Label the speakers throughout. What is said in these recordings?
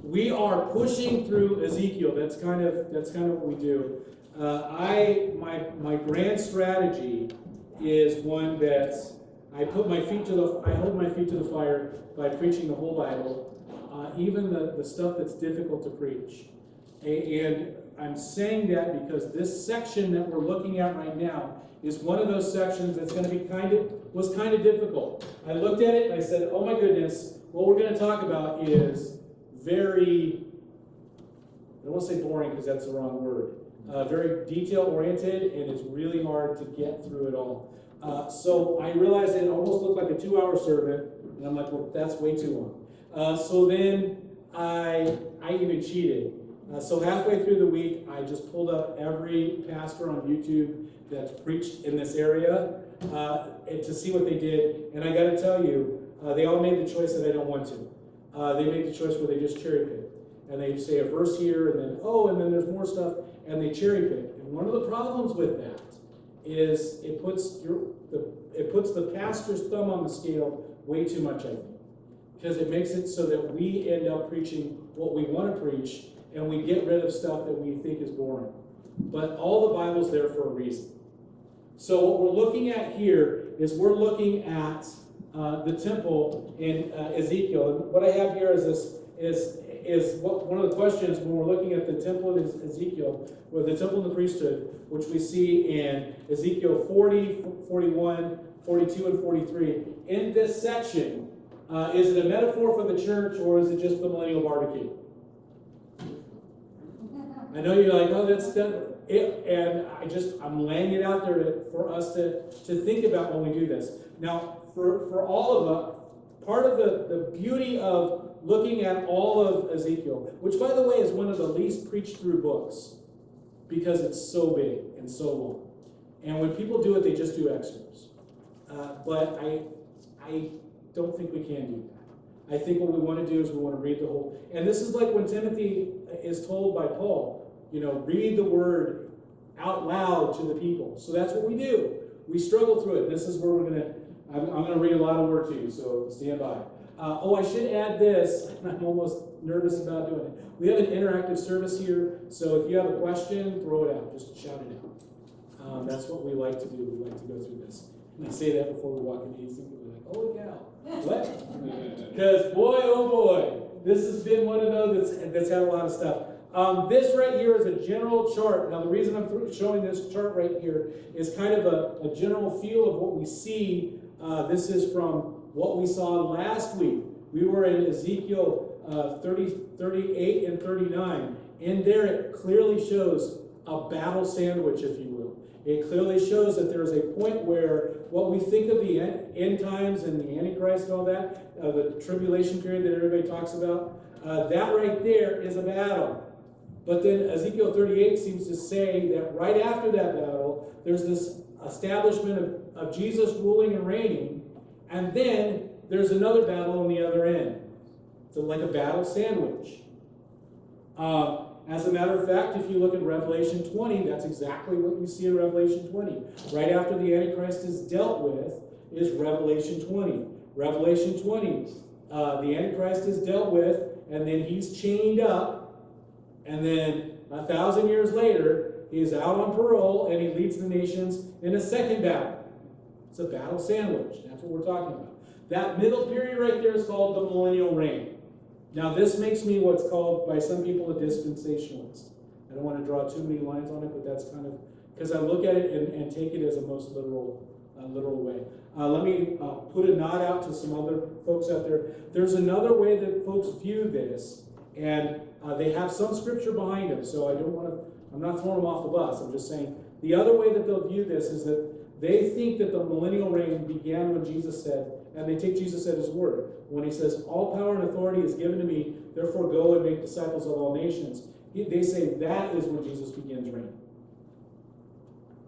Speaker 1: We are pushing through Ezekiel. That's kind of what we do. My grand strategy is one that I hold my feet to the fire by preaching the whole Bible, even the stuff that's difficult to preach. And I'm saying that because this section that we're looking at right now is one of those sections that's going to be was kind of difficult. I looked at it and I said, oh my goodness, what we're going to talk about is very, I don't want to say boring because that's the wrong word, very detail-oriented, and it's really hard to get through it all. So I realized it almost looked like a 2-hour sermon, and I'm like, well, that's way too long. So then I even cheated. So halfway through the week, I just pulled up every pastor on YouTube that's preached in this area and to see what they did. And I got to tell you, they all made the choice that I don't want to. They made the choice where they just cherry pick. And they say a verse here, and then there's more stuff, and they cherry pick. And one of the problems with that is it puts the pastor's thumb on the scale way too much, I think. Because it makes it so that we end up preaching what we want to preach, and we get rid of stuff that we think is boring. But all the Bible's there for a reason. So what we're looking at here is we're looking at the temple in Ezekiel. And what I have here is one of the questions when we're looking at the temple in Ezekiel, or the temple and the priesthood, which we see in Ezekiel 40, 41, 42, and 43. In this section, is it a metaphor for the church, or is it just the millennial barbecue? I know you're like, oh, that's it, and I'm laying it out there for us to think about when we do this. Now, for all of us, part of the beauty of looking at all of Ezekiel, which by the way is one of the least preached through books, because it's so big and so long. And when people do it, they just do extras. But I don't think we can do that. I think what we want to do is we want to read the whole. And this is like when Timothy is told by Paul, read the word out loud to the people. So that's what we do. We struggle through it. This is where I'm going to read a lot of word to you, so stand by. I should add this. I'm almost nervous about doing it. We have an interactive service here, so if you have a question, throw it out. Just shout it out. That's what we like to do. We like to go through this. And I say that before we walk in these, and people are like, holy cow. What? Because boy, oh boy, this has been one of those that's had a lot of stuff. This right here is a general chart. Now, the reason I'm showing this chart right here is kind of a general feel of what we see. This is from what we saw last week. We were in Ezekiel 38 and 39. In there, it clearly shows a battle sandwich, if you will. It clearly shows that there is a point where what we think of the end times and the Antichrist and all that, the tribulation period that everybody talks about, that right there is a battle. But then Ezekiel 38 seems to say that right after that battle, there's this establishment of Jesus ruling and reigning, and then there's another battle on the other end. So like a battle sandwich. As a matter of fact, if you look at Revelation 20, that's exactly what you see in Revelation 20. Right after the Antichrist is dealt with is Revelation 20. Revelation 20, the Antichrist is dealt with, and then he's chained up, and then 1,000 years later, he's out on parole, and he leads the nations in a second battle. It's a battle sandwich. That's what we're talking about. That middle period right there is called the millennial reign. Now, this makes me what's called by some people a dispensationalist. I don't want to draw too many lines on it, but that's kind of, because I look at it and take it as a most literal way. Let me put a nod out to some other folks out there. There's another way that folks view this, and they have some scripture behind them, so I'm not throwing them off the bus. I'm just saying the other way that they'll view this is that they think that the millennial reign began when Jesus said, and they take Jesus at his word, when he says, all power and authority is given to me, therefore go and make disciples of all nations. They say that is when Jesus begins reign.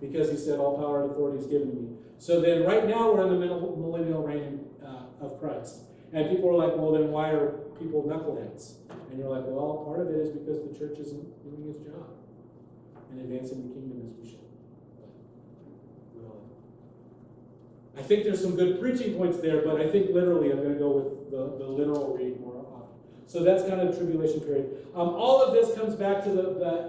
Speaker 1: Because he said, all power and authority is given to me. So then right now we're in the millennial reign of Christ. And people are like, well, then why are people knuckleheads? And you're like, well, part of it is because the church isn't doing its job and advancing the kingdom as we should. I think there's some good preaching points there, but I think literally I'm going to go with the literal read more often. So that's kind of the tribulation period. All of this comes back to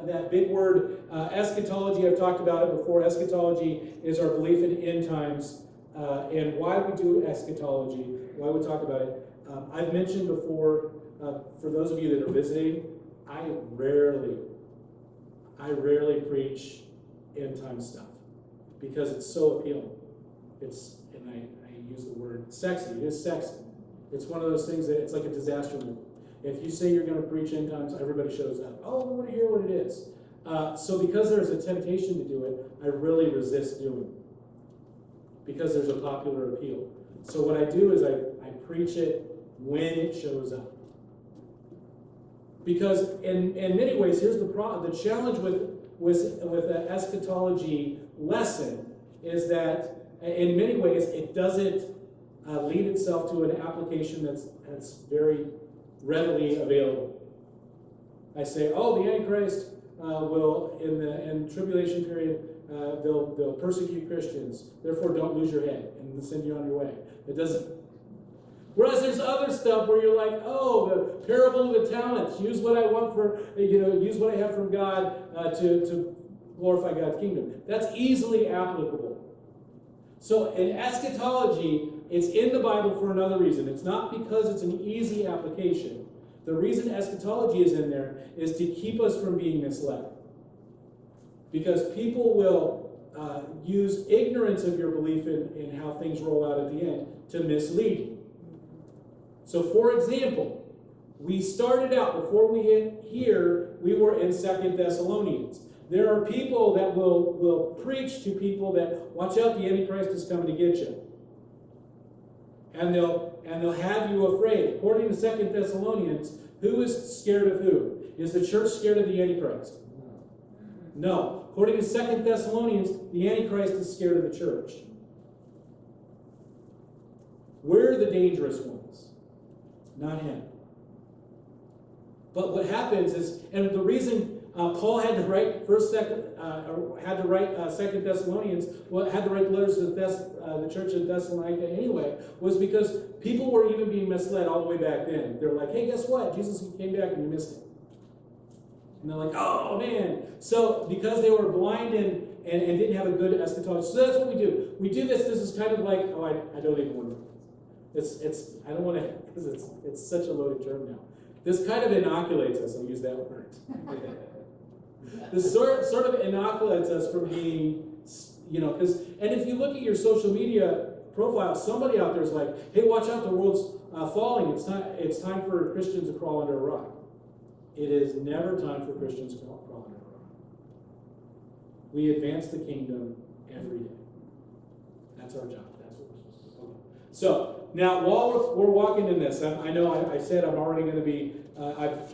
Speaker 1: that big word, eschatology. I've talked about it before. Eschatology is our belief in end times. And why we do eschatology, why we talk about it. I've mentioned before, for those of you that are visiting, I rarely preach end time stuff because it's so appealing. And I use the word sexy. It is sexy. It's one of those things that it's like a disaster movie. If you say you're going to preach end times, everybody shows up. Oh, we want to hear what it is. So because there's a temptation to do it, I really resist doing it because there's a popular appeal. So what I do is I preach it when it shows up. Because in many ways, here's the problem. The challenge with the eschatology lesson is that in many ways it doesn't lead itself to an application that's very readily available. I say, oh, the Antichrist will in tribulation period they'll persecute Christians. Therefore, don't lose your head and send you on your way. It doesn't. Whereas there's other stuff where you're like, oh, the parable of the talents. Use what I want use what I have from God to glorify God's kingdom. That's easily applicable. So in eschatology, it's in the Bible for another reason. It's not because it's an easy application. The reason eschatology is in there is to keep us from being misled. Because people will use ignorance of your belief in how things roll out at the end to mislead you. So for example, we started out, before we hit here, we were in 2 Thessalonians. There are people that will preach to people that, watch out, the Antichrist is coming to get you. And they'll have you afraid. According to 2 Thessalonians, who is scared of who? Is the church scared of the Antichrist? No. According to 2 Thessalonians, the Antichrist is scared of the church. We're the dangerous ones, not him. But what happens is, and the reason Paul had to write 2 Thessalonians, had to write letters to the church of Thessalonica anyway, was because people were even being misled all the way back then. They were like, hey, guess what? Jesus came back and you missed it. And they're like, oh man. So because they were blind and didn't have a good eschatology. So that's what we do. We do this. This is kind of like, I don't even want to. I don't want to, because it's such a loaded term now. This kind of inoculates us. I'll use that word. This sort of inoculates us from being, because, and if you look at your social media profile, somebody out there is like, hey, watch out, the world's falling. It's time for Christians to crawl under a rock. It is never time for Christians to crawl under a rock. We advance the kingdom every day. That's our job. That's what we're supposed to do. Okay. So, now while we're walking in this, I know I said I'm already going to be,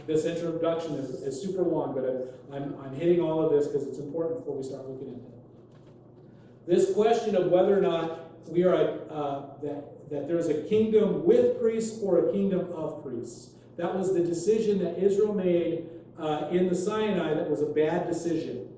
Speaker 1: this introduction is super long, but I'm hitting all of this because it's important before we start looking at it. This question of whether or not we are that there's a kingdom with priests or a kingdom of priests. That was the decision that Israel made in the Sinai. That was a bad decision.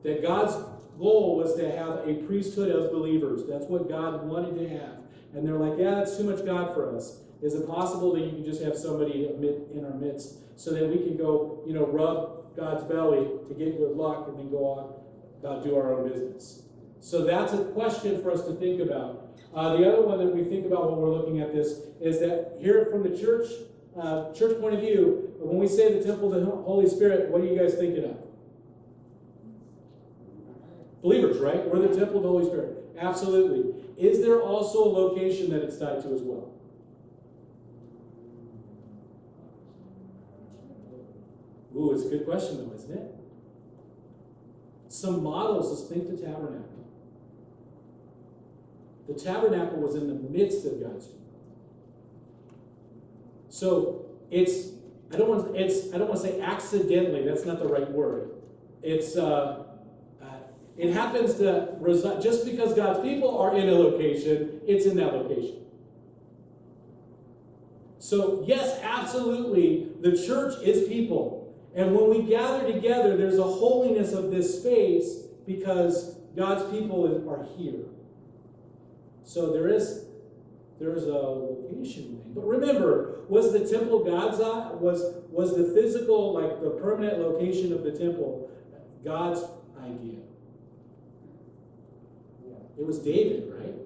Speaker 1: That God's goal was to have a priesthood of believers. That's what God wanted to have. And they're like, yeah, that's too much God for us. Is it possible that you can just have somebody in our midst so that we can go, rub God's belly to get good luck and then go on about do our own business? So that's a question for us to think about. The other one that we think about when we're looking at this is that here from the church point of view, when we say the temple of the Holy Spirit, what are you guys thinking of? Believers, right? We're the temple of the Holy Spirit. Absolutely. Is there also a location that it's tied to as well? Ooh, it's a good question though, isn't it? Some models is think the tabernacle. The tabernacle was in the midst of God's people. So I don't want to say accidentally, that's not the right word. It happens to result, just because God's people are in a location, it's in that location. So yes, absolutely, the church is people. And when we gather together, there's a holiness of this space because God's people are here. So there is There's a location thing. But remember, was the temple God's eye? Was the physical, like the permanent location of the temple, God's idea? It was David, right?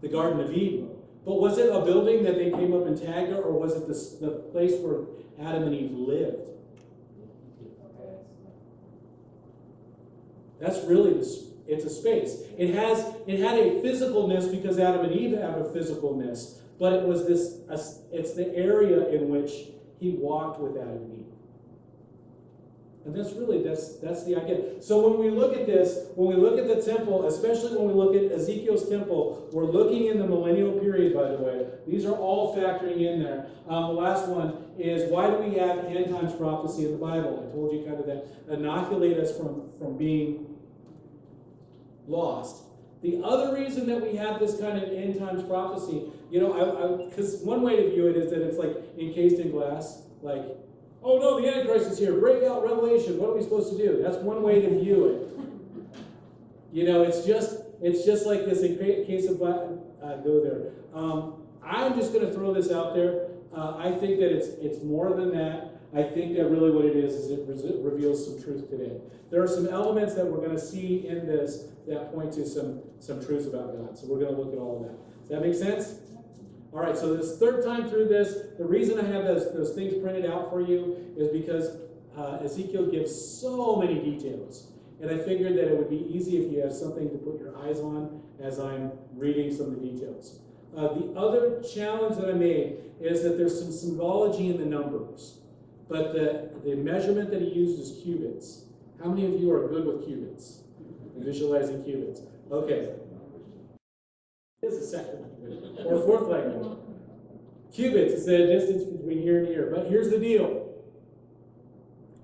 Speaker 1: The Garden of Eden. But was it a building that they came up and tagged her, or was it the place where Adam and Eve lived? That's really it's a space. It had a physicalness because Adam and Eve have a physicalness, but it was it's the area in which he walked with Adam and Eve. And that's the idea. So when we look at this, when we look at the temple, especially when we look at Ezekiel's temple, we're looking in the millennial period, by the way. These are all factoring in there. The last one is, why do we have end times prophecy in the Bible? I told you kind of that inoculate us from being lost. The other reason that we have this kind of end times prophecy, because one way to view it is that it's like encased in glass, like, oh no, the Antichrist is here. Break out Revelation. What are we supposed to do? That's one way to view it. It's just like this in case of go there. I'm just going to throw this out there. I think that it's more than that. I think that really what it is it reveals some truth today. There are some elements that we're going to see in this that point to some truths about God. So we're going to look at all of that. Does that make sense? All right, so this third time through this, the reason I have those things printed out for you is because Ezekiel gives so many details. And I figured that it would be easy if you have something to put your eyes on as I'm reading some of the details. The other challenge that I made is that there's some symbology in the numbers. But the measurement that he used is cubits. How many of you are good with cubits? Visualizing cubits. Okay. This is a second language, or fourth language. Cubits is the distance between here and here. But here's the deal.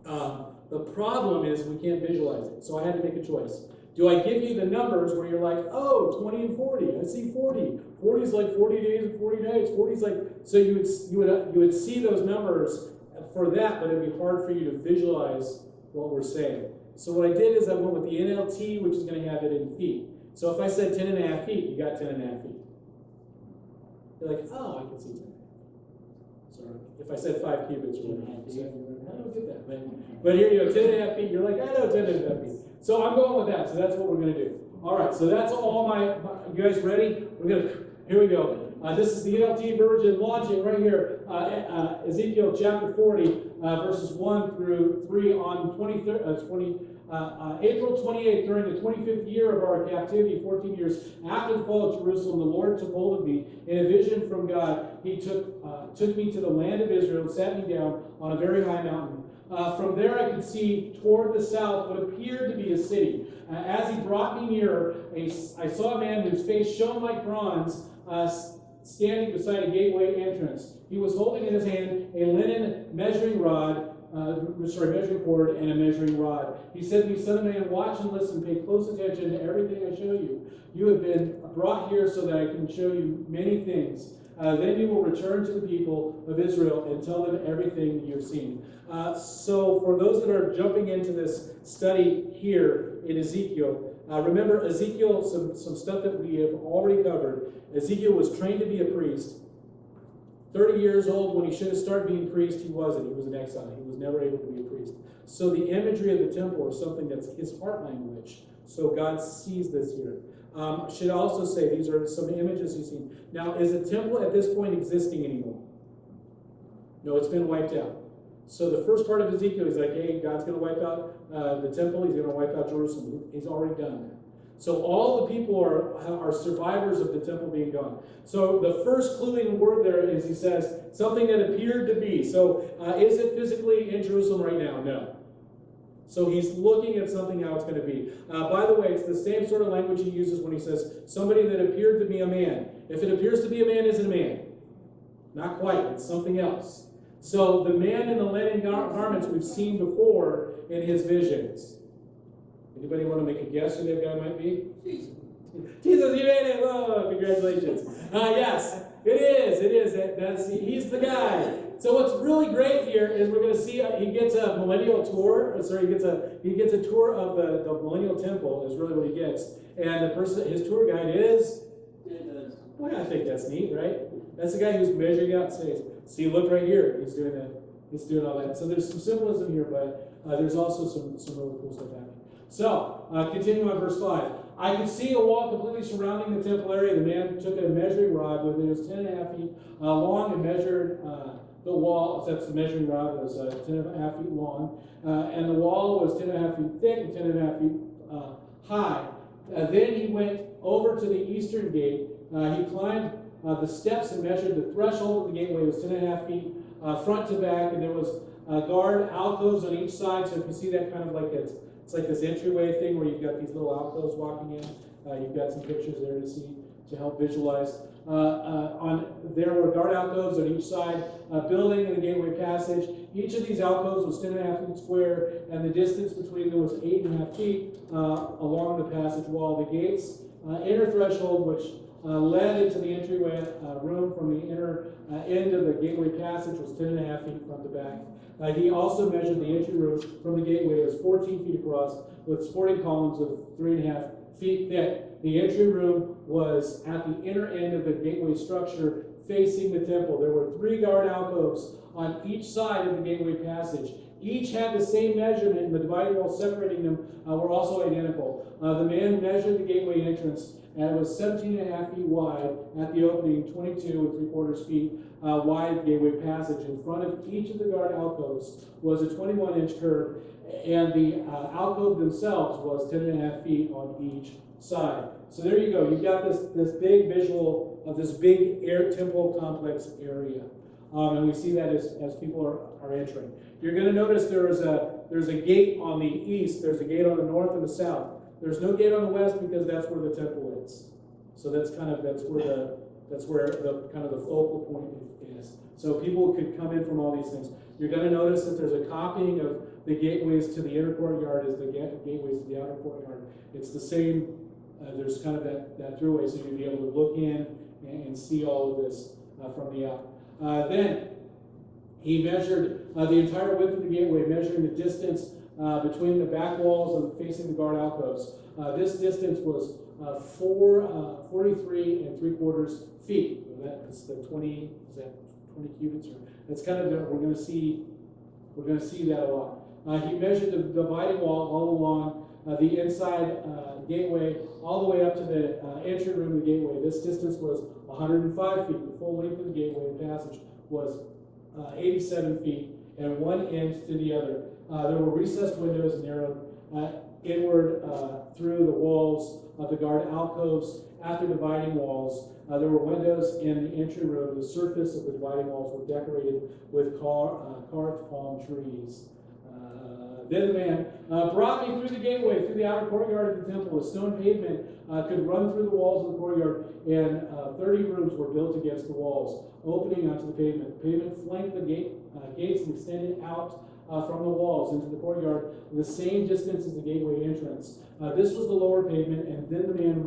Speaker 1: The problem is we can't visualize it. So I had to make a choice. Do I give you the numbers where you're like, oh, 20 and 40. I see 40. 40 is like 40 days and 40 nights. 40 is like, so you would see those numbers for that, but it'd be hard for you to visualize what we're saying. So what I did is I went with the NLT, which is going to have it in feet. So if I said 10 and a half feet, you got 10 and a half feet. You're like, oh, I can see 10 and a half feet. Sorry. If I said 5 cubits, you're like, I don't get that. But here you go, 10 and a half feet. You're like, I know 10 and a half feet. So I'm going with that. So that's what we're going to do. All right, so that's all you guys ready? Here we go. This is the NLT version. Launch it right here. Ezekiel chapter 40, verses 1 through 3 on April 28th, during the 25th year of our captivity, 14 years after the fall of Jerusalem, the Lord took hold of me in a vision from God. He took me to the land of Israel and sat me down on a very high mountain. From there I could see toward the south what appeared to be a city. As he brought me nearer, I saw a man whose face shone like bronze, standing beside a gateway entrance. He was holding in his hand a linen measuring cord and a measuring rod. He said to me, Son of man, watch and listen, pay close attention to everything I show you. You have been brought here so that I can show you many things. Then you will return to the people of Israel and tell them everything you've seen. So for those that are jumping into this study here in Ezekiel, remember Ezekiel, some stuff that we have already covered. Ezekiel was trained to be a priest. 30 years old, when he should have started being a priest, he wasn't. He was an exile. He was never able to be a priest. So the imagery of the temple is something that's his heart language. So God sees this here. Should also say these are some images he's seen. Now, is the temple at this point existing anymore? No, it's been wiped out. So the first part of Ezekiel is like, hey, God's going to wipe out the temple. He's going to wipe out Jerusalem. He's already done that. So all the people are survivors of the temple being gone. So the first cluing word there is he says something that appeared to be. So is it physically in Jerusalem right now? No. So he's looking at something how it's going to be. By the way, it's the same sort of language he uses when he says somebody that appeared to be a man. If it appears to be a man, is it a man? Not quite. It's something else. So the man in the linen garments we've seen before in his visions. Anybody want to make a guess who that guy might be? Jesus, you made it! Whoa, congratulations. Yes, it is. He's the guy. So what's really great here is we're going to see he gets a millennial tour. He gets a tour of the millennial temple. Is really what he gets. And his tour guide is Well, I think that's neat, right? That's the guy who's measuring out space. See, look right here. He's doing all that. So there's some symbolism here, but there's also some really cool stuff happening. So, continuing on verse 5. I could see a wall completely surrounding the temple area. The man took a measuring rod with it. It was 10.5 feet long and measured the wall. That's the measuring rod. It was 10.5 feet long. And the wall was 10.5 feet thick and 10.5 feet high. Then he went over to the eastern gate. He climbed the steps and measured the threshold of the gateway. It was 10.5 feet front to back, and there was guard alcoves on each side. So if you see that kind of like it's like this entryway thing where you've got these little alcoves walking in. You've got some pictures there to see to help visualize. There were guard alcoves on each side, building the gateway passage. Each of these alcoves was 10.5 feet square, and the distance between them was 8.5 feet along the passage wall. The gate's inner threshold, which led into the entryway room from the inner end of the gateway passage, was 10.5 feet front to back. He also measured the entry room from the gateway. It was 14 feet across with supporting columns of 3.5 feet thick. The entry room was at the inner end of the gateway structure facing the temple. There were 3 guard alcoves on each side of the gateway passage. Each had the same measurement, and the dividing walls separating them were also identical. The man measured the gateway entrance, and it was 17.5 feet wide at the opening, 22 3/4 feet wide gateway passage. In front of each of the guard alcoves was a 21-inch curve, and the alcove themselves was 10.5 feet on each side. So there you go. You've got this big visual of this big temple complex area. And we see that as people are entering. You're going to notice there's a gate on the east, there's a gate on the north and the south. There's no gate on the west because that's where the temple is. So that's where the kind of the focal point is. So people could come in from all these things. You're going to notice that there's a copying of the gateways to the inner courtyard as the gateways to the outer courtyard. It's the same. There's kind of that throughway, so you'll be able to look in and see all of this from the out. Then he measured the entire width of the gateway, measuring the distance between the back walls and facing the guard alcoves. This distance was 43 3/4 feet. That's the 20. Is that 20 cubits? Or that's kind of we're going to see that a lot. He measured the dividing wall all along the inside gateway, all the way up to the entry room of the gateway. This distance was 105 feet. The full length of the gateway passage was 87 feet and 1 inch to the other. There were recessed windows narrowed inward through the walls of the guard alcoves at the dividing walls. There were windows in the entry room. The surface of the dividing walls were decorated with carved palm trees. Then the man brought me through the gateway, through the outer courtyard of the temple. A stone pavement could run through the walls of the courtyard, and 30 rooms were built against the walls, opening onto the pavement. The pavement flanked the gates and extended out from the walls into the courtyard, the same distance as the gateway entrance. This was the lower pavement, and then the man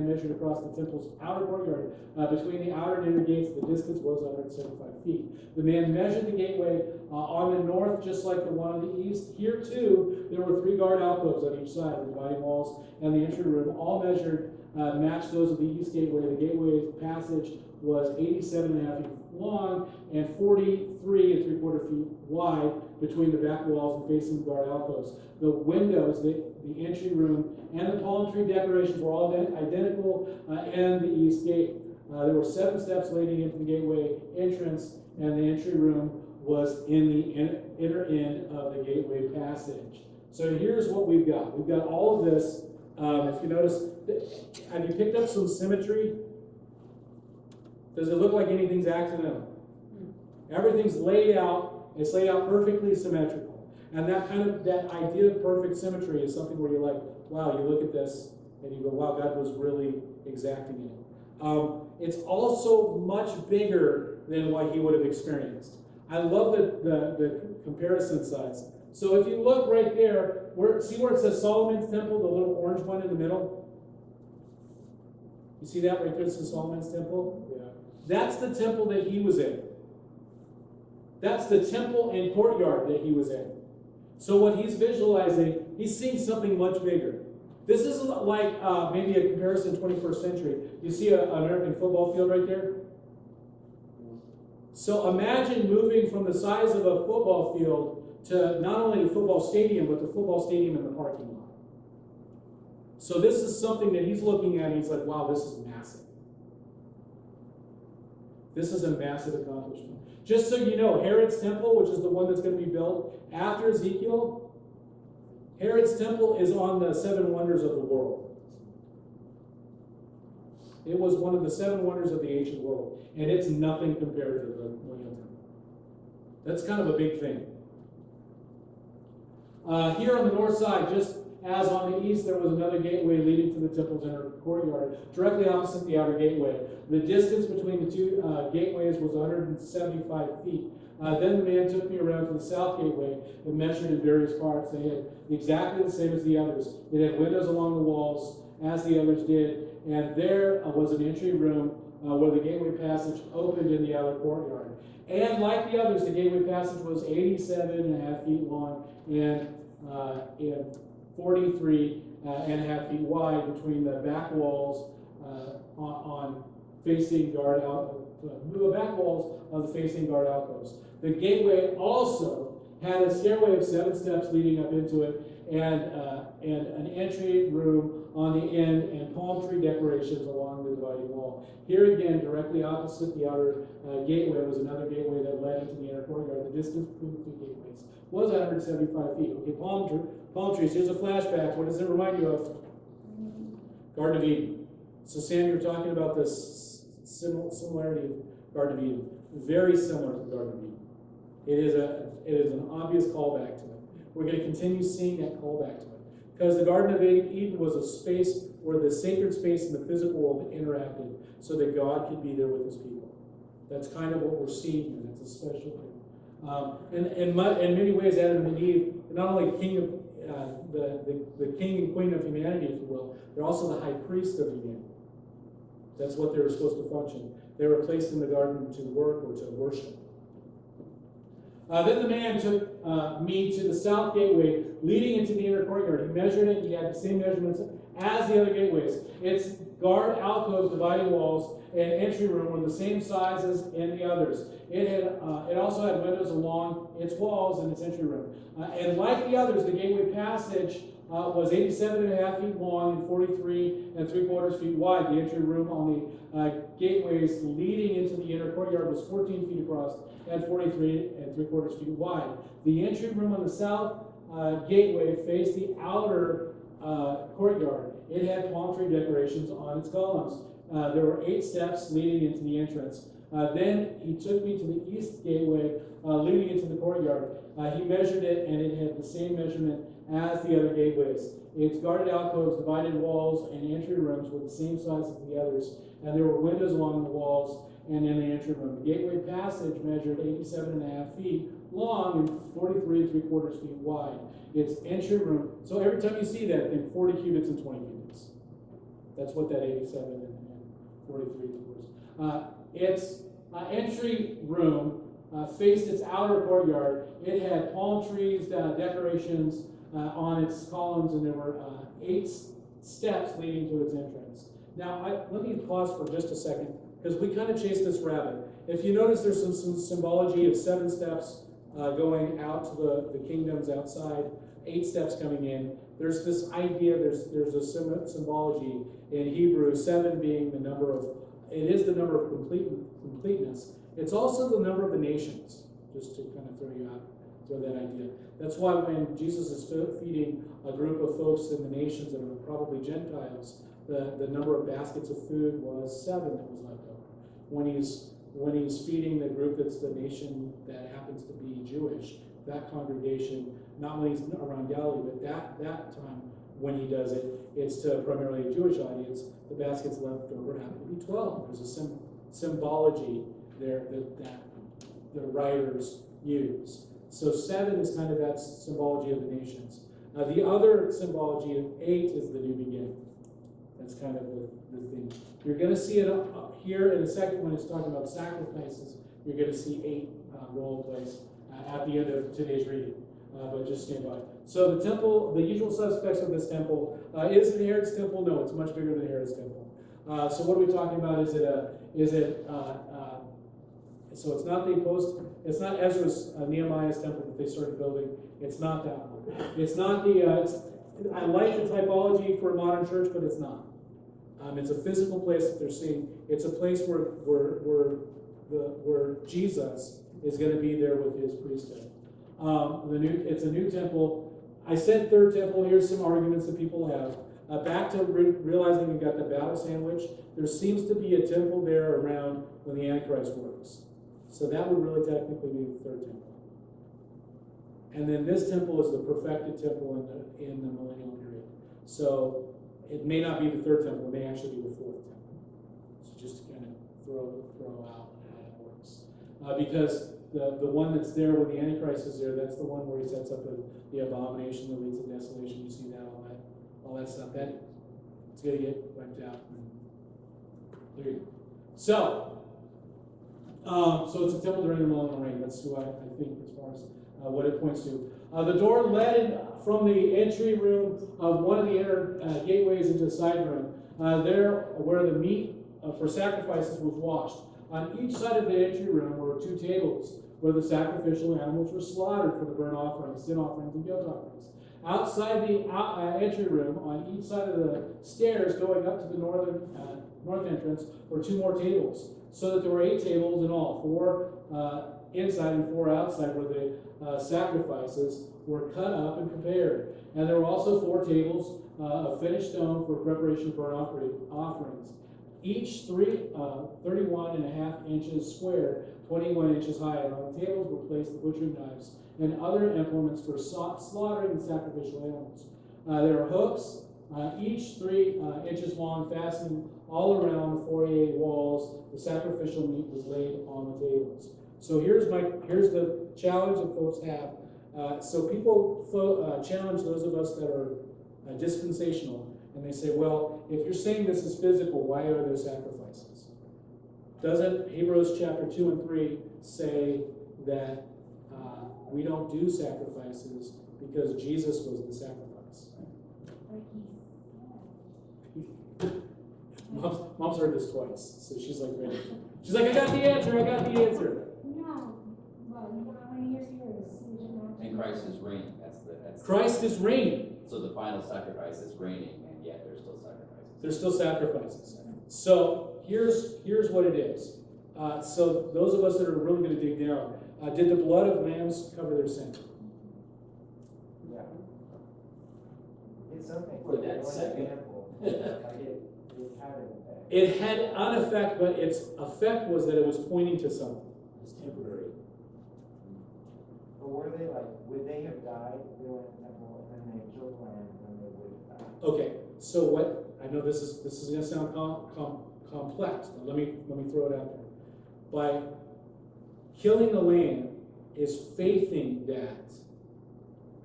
Speaker 1: measured across the temple's outer courtyard. Between the outer and inner gates, the distance was 175 feet. The man measured the gateway on the north, just like the one on the east. Here, too, there were 3 guard alcoves on each side, the dividing walls and the entry room, all measured, matched those of the east gateway. The gateway passage was 87.5 feet long and 43 3/4 feet wide between the back walls and facing the guard alcoves. The windows, the entry room, and the palm tree decorations were all identical in the east gate. There were 7 steps leading into the gateway entrance, and the entry room was in the inner end of the gateway passage. So here's what we've got. We've got all of this. If you notice, have you picked up some symmetry? Does it look like anything's accidental? Everything's laid out. It's laid out perfectly symmetrical. And that idea of perfect symmetry is something where you're like, wow, you look at this and you go, wow, God was really exacting it. It's also much bigger than what he would have experienced. I love the comparison size. So if you look right there, see where it says Solomon's Temple, the little orange one in the middle? You see that right there? It says Solomon's Temple? Yeah. That's the temple that he was in. That's the temple and courtyard that he was in. So what he's visualizing, he's seeing something much bigger. This is like maybe a comparison 21st century. You see an American football field right there? So imagine moving from the size of a football field to not only the football stadium, but the football stadium in the parking lot. So this is something that he's looking at and he's like, wow, this is massive. This is a massive accomplishment. Just so you know, Herod's temple, which is the one that's going to be built after Ezekiel, Herod's temple is on the 7 wonders of the world. It was one of the 7 wonders of the ancient world, and it's nothing compared to the Millennial Temple. That's kind of a big thing. Here on the north side, just as on the east, there was another gateway leading to the temple's inner courtyard, directly opposite the outer gateway. The distance between the two gateways was 175 feet. Then the man took me around to the south gateway and measured in various parts. They had exactly the same as the others. It had windows along the walls, as the others did, and there was an entry room where the gateway passage opened in the outer courtyard. And like the others, the gateway passage was 87.5 feet long and 43.5 feet wide between the back walls on facing guard out the back walls of the facing guard alcoves. The gateway also had a stairway of 7 steps leading up into it, and an entry room on the end, and palm tree decorations along the dividing wall. Here again, directly opposite the outer gateway, was another gateway that led into the inner courtyard. The distance between the 2 gateways was 175 feet. Okay, palm trees. Here's a flashback. What does it remind you of? Garden of Eden. So Sam, you're talking about this similarity of Garden of Eden. Very similar to the Garden of Eden. It is an obvious callback to it. We're going to continue seeing that callback to it. Because the Garden of Eden was a space where the sacred space and the physical world interacted so that God could be there with his people. That's kind of what we're seeing here. That's a special thing. In many ways, Adam and Eve, not only king of the king and queen of humanity, if you will, they're also the high priest of humanity. That's what they were supposed to function. They were placed in the garden to work or to worship. Then the man took me to the south gateway leading into the inner courtyard. He measured it. He had the same measurements as the other gateways. Its guard alcoves, dividing walls, and entry room were the same size as in the others. It also had windows along its walls and its entry room. And like the others, the gateway passage was 87.5 feet long and 43.75 feet wide. The entry room on the gateways leading into the inner courtyard was 14 feet across and 43.75 feet wide. The entry room on the south gateway faced the outer courtyard. It had palm tree decorations on its columns. There were 8 steps leading into the entrance. Then he took me to the east gateway leading into the courtyard. He measured it, and it had the same measurement as the other gateways. Its guarded alcoves, divided walls, and entry rooms were the same size as the others, and there were windows along the walls and in the entry room. The gateway passage measured 87.5 feet long and 43.75 feet wide. Its entry room, so every time you see that, think 40 cubits and 20 cubits. That's what that 87 and 43 was. Its entry room faced its outer courtyard. It had palm trees, decorations on its columns, and there were 8 steps leading to its entrance. Now, let me pause for just a second, because we kind of chased this rabbit. If you notice, there's some symbology of 7 steps going out to the kingdoms outside, 8 steps coming in. There's this idea, there's a symbology in Hebrew, 7 being the number of, it is the number of completeness. It's also the number of the nations, just to kind of throw that idea. That's why when Jesus is feeding a group of folks in the nations that are probably Gentiles, the number of baskets of food was 7 that was left over. When he's feeding the group that's the nation that happens to be Jewish, that congregation, not when he's around Galilee, but that time when he does it, it's to primarily a Jewish audience. The baskets left over happen to be 12. There's a symbology there that the writers use. So 7 is kind of that symbology of the nations. The other symbology of 8 is the new beginning. That's kind of the thing. You're going to see it here in a second when it's talking about sacrifices. You're going to see 8 role plays at the end of today's reading. but just stand by. So the temple, the usual suspects of this temple, is it Herod's temple? No, it's much bigger than Herod's temple. So what are we talking about? So it's not it's not Ezra's, Nehemiah's temple that they started building. It's not that one. It's not I like the typology for a modern church, but it's not. It's a physical place that they're seeing. It's a place where Jesus is going to be there with his priesthood. It's a new temple. I said third temple. Here's some arguments that people have. Back to realizing we've got the battle sandwich. There seems to be a temple there around when the Antichrist works. So that would really technically be the third temple. And then this temple is the perfected temple in the millennial period. So it may not be the third temple, it may actually be the fourth temple. So just to kind of throw out how it works. Because the one that's there when the Antichrist is there, that's the one where he sets up the abomination that leads to desolation. You see that, all that stuff. It's going to get wiped out. There you go. So it's a temple during the millennial reign. That's who I think as far as what it points to. The door led from the entry room of one of the inner gateways into the side room. There, where the meat for sacrifices was washed. On each side of the entry room were two tables where the sacrificial animals were slaughtered for the burnt offerings, sin offerings, and guilt offerings. Outside the entry room, on each side of the stairs going up to the north entrance, were two more tables, so that there were 8 tables in all, 4 inside and 4 outside, where the sacrifices were cut up and prepared. And there were also 4 tables of finished stone for preparation for offerings, each 31.5 inches square, 21 inches high. And on the tables were placed the butchering knives and other implements for slaughtering the sacrificial animals. There were hooks, each 3 inches long, fastened all around the foyer walls. The sacrificial meat was laid on the tables. So here's the challenge that folks have. So people challenge those of us that are dispensational, and they say, well, if you're saying this is physical, why are there sacrifices? Doesn't Hebrews chapter 2 and 3 say that we don't do sacrifices because Jesus was the sacrifice? Mom's heard this twice, so she's like, ready. She's like, I got the answer.
Speaker 2: No, well, you got how many years here?
Speaker 3: And Christ is reigning. That's
Speaker 1: Christ is reigning.
Speaker 3: So the final sacrifice is reigning, and yet there's still sacrifices.
Speaker 1: There's still sacrifices. So here's what it is. So those of us that are really going to dig down, did the blood of lambs cover their sin?
Speaker 4: Yeah. It's something.
Speaker 3: For that second.
Speaker 4: It
Speaker 1: It
Speaker 4: had an effect.
Speaker 1: had an effect, but its effect was that it was pointing to something.
Speaker 3: It's temporary.
Speaker 4: But were they would they have died if they went to the temple and then they killed the lamb and then they would have died?
Speaker 1: Okay, so what, I know this is going to sound complex, but let me throw it out there. By killing the lamb is faithing that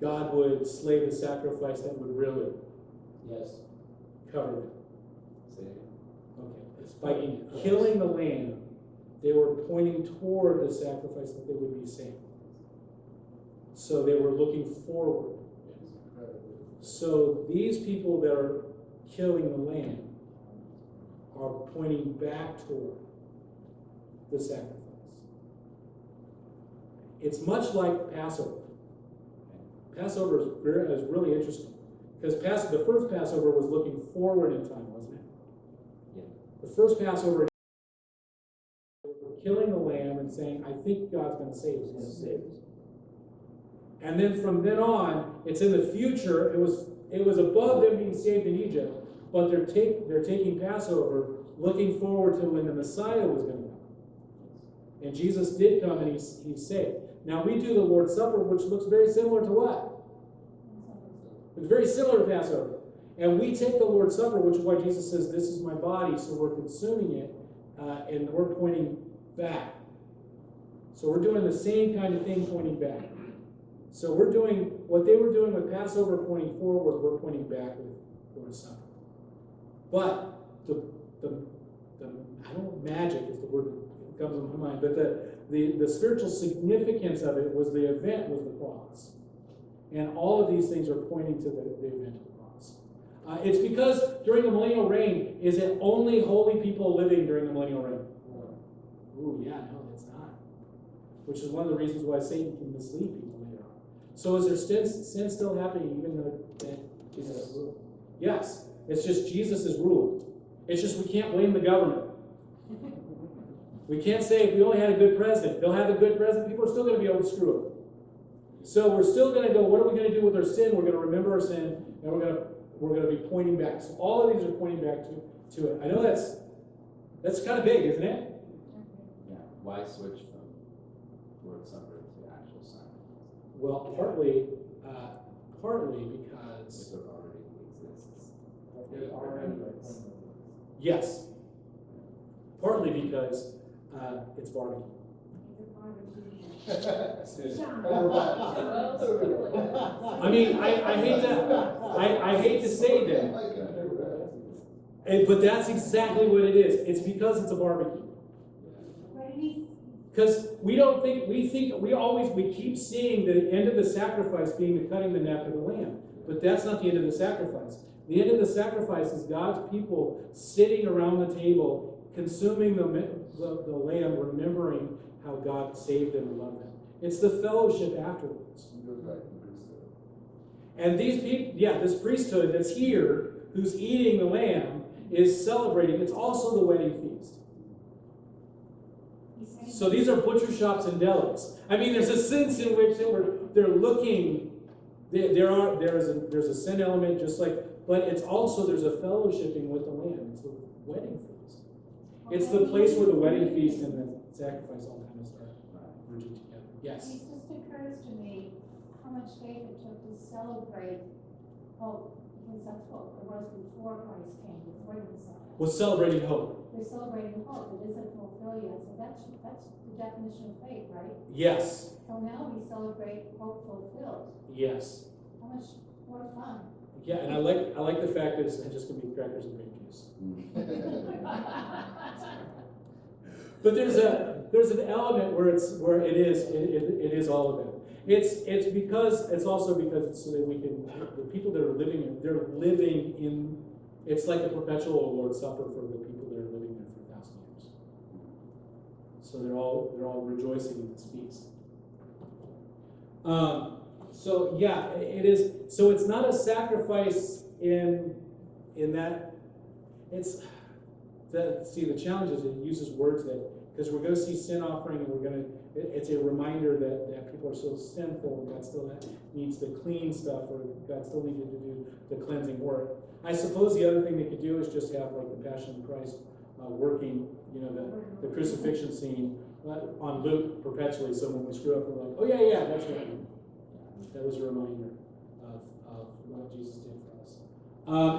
Speaker 1: God would slay the sacrifice that would really cover it. Okay. By killing the lamb, they were pointing toward the sacrifice that they would be saved. So they were looking forward. So these people that are killing the lamb are pointing back toward the sacrifice. It's much like Passover. Passover is really interesting because the first Passover was looking forward in time, wasn't it?
Speaker 3: Yeah.
Speaker 1: The first Passover, killing the lamb and saying, "I think God's going to save us." And then from then on, it's in the future. It was above them being saved in Egypt, but they're taking Passover, looking forward to when the Messiah was going to come. And Jesus did come, and he's saved. Now we do the Lord's Supper, which looks very similar to what? It's very similar to Passover. And we take the Lord's Supper, which is why Jesus says, "This is my body," so we're consuming it, and we're pointing back. So we're doing the same kind of thing, pointing back. So we're doing what they were doing with Passover, pointing forward. We're pointing back with Lord's Supper. But I don't know, magic is the word that comes to my mind. But the spiritual significance of it was the event was the cross. And all of these things are pointing to the event of the cross. It's because during the millennial reign, is it only holy people living during the millennial reign? Ooh, yeah, no, it's not. Which is one of the reasons why Satan can mislead people later on. So is there sin still happening even though Jesus is ruled? Yes. It's just Jesus is ruled. It's just we can't blame the government. We can't say if we only had a good president, they'll have a good president, people are still going to be able to screw up. So we're still going to go, what are we going to do with our sin? We're going to remember our sin, and we're going to be pointing back. So all of these are pointing back to it. I know that's kind of big, isn't it?
Speaker 3: Yeah. Why switch from Lord Supper to actual sacrifice?
Speaker 1: Well, partly because
Speaker 3: If it already exists.
Speaker 4: There's already
Speaker 1: yes, partly because it's barbecue. I mean, I hate to say that, but that's exactly what it is. It's because it's a barbecue. Because we keep seeing the end of the sacrifice being the cutting the neck of the lamb, but that's not the end of the sacrifice. The end of the sacrifice is God's people sitting around the table, consuming the lamb, remembering how God saved them and loved them. It's the fellowship afterwards. And these people, this priesthood that's here, who's eating the lamb, is celebrating. It's also the wedding feast. So these are butcher shops and delis. I mean, there's a sense in which they're looking. There's a sin element, just like, but it's also there's a fellowshipping with the lamb. It's the wedding feast. It's the place where the wedding feast and the sacrifice all kind of start merging together. Yes.
Speaker 2: It just occurs to me how much faith it took to celebrate hope, because that's what it was before Christ came, before the Messiah.
Speaker 1: Was celebrating hope.
Speaker 2: They're celebrating hope. It isn't fulfilled yet. So that's the definition of faith, right?
Speaker 1: Yes.
Speaker 2: So now we celebrate hope fulfilled.
Speaker 1: Yes.
Speaker 2: How much more fun?
Speaker 1: Yeah, and I like the fact that it's just going to be crackers and grape juice. But there's an element where it is all of it. It's also because it's so that we can, the people that are living in, it's like a perpetual Lord's Supper for the people that are living there for 1,000 years. So they're all rejoicing in this feast. So yeah, it is. So it's not a sacrifice in that. It's the challenge is it uses words that, because we're going to see sin offering, and it's a reminder that people are still sinful, and God still needs to clean stuff, or God still needed to do the cleansing work. I suppose the other thing they could do is just have like the Passion of Christ working, the crucifixion scene on loop perpetually. So when we screw up, we're like, oh yeah, that's right. That was a reminder of what Jesus did for us.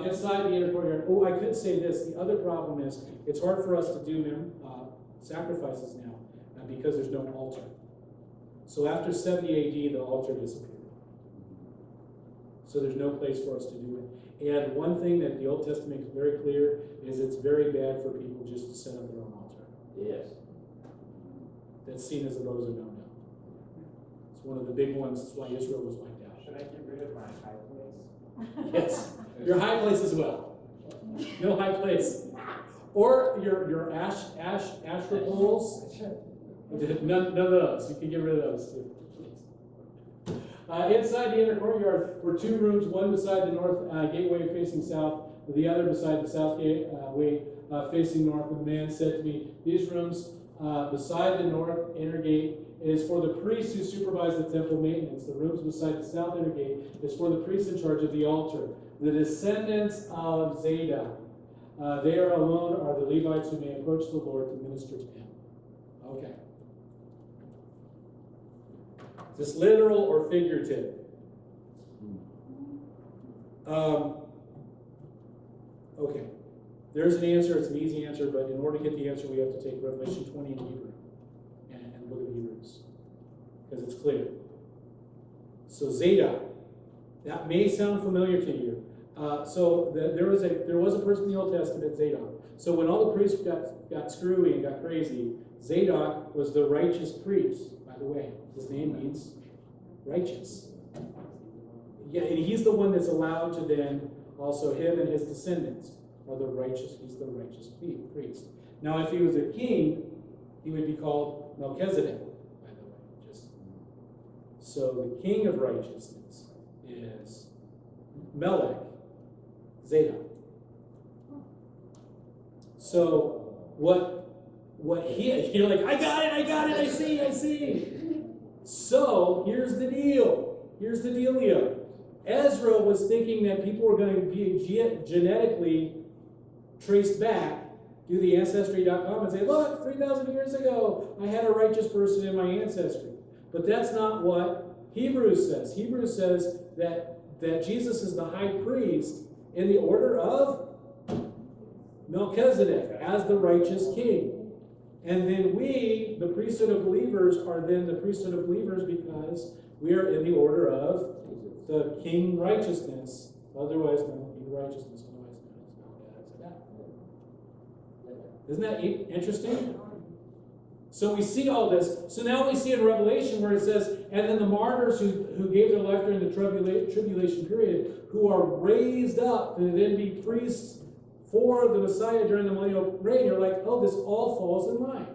Speaker 1: Inside the inner courtyard. Oh, I could say this. The other problem is it's hard for us to do sacrifices now because there's no altar. So after 70 AD, the altar disappeared. So there's no place for us to do it. And one thing that the Old Testament is very clear is it's very bad for people just to set up their own altar.
Speaker 3: Yes.
Speaker 1: That's seen as a bozo no-no. It's one of the big ones. That's why Israel was wiped out.
Speaker 4: Should I get rid of my high place?
Speaker 1: Yes. Your high place as well. No high place. Or your Asherah poles. None of those. You can get rid of those too. Inside the inner courtyard were two rooms, one beside the north gateway facing south, the other beside the south gateway facing north. And the man said to me, these rooms beside the north inner gate is for the priests who supervise the temple maintenance. The rooms beside the south inner gate is for the priests in charge of the altar, the descendants of Zadok. They are alone are the Levites who may approach the Lord to minister to him. Okay. Is this literal or figurative? Okay. There's an answer. It's an easy answer, but in order to get the answer, we have to take Revelation 20 in Hebrew and look at Hebrews, because it's clear. So Zadok, that may sound familiar to you. There was a person in the Old Testament, Zadok. So when all the priests got screwy and got crazy, Zadok was the righteous priest. By the way, his name means righteous. Yeah, and he's the one that's allowed to then, also him and his descendants are the righteous, he's the righteous priest. Now, if he was a king, he would be called Melchizedek, by the way. So the king of righteousness is Melech Zadok. So what you're like, I got it, I see. So here's the dealio. Ezra was thinking that people were going to be genetically traced back, do the Ancestry.com and say, look, 3,000 years ago, I had a righteous person in my ancestry. But that's not what Hebrews says. Hebrews says that Jesus is the high priest in the order of Melchizedek as the righteous king. And then we, the priesthood of believers, are then the priesthood of believers because we are in the order of the king righteousness, otherwise known as king righteousness, otherwise known as Melchizedek. Isn't that interesting? So we see all this. So now we see in Revelation where it says, and then the martyrs who gave their life during the tribulation period, who are raised up to then be priests for the Messiah during the millennial reign. You're like, oh, this all falls in line.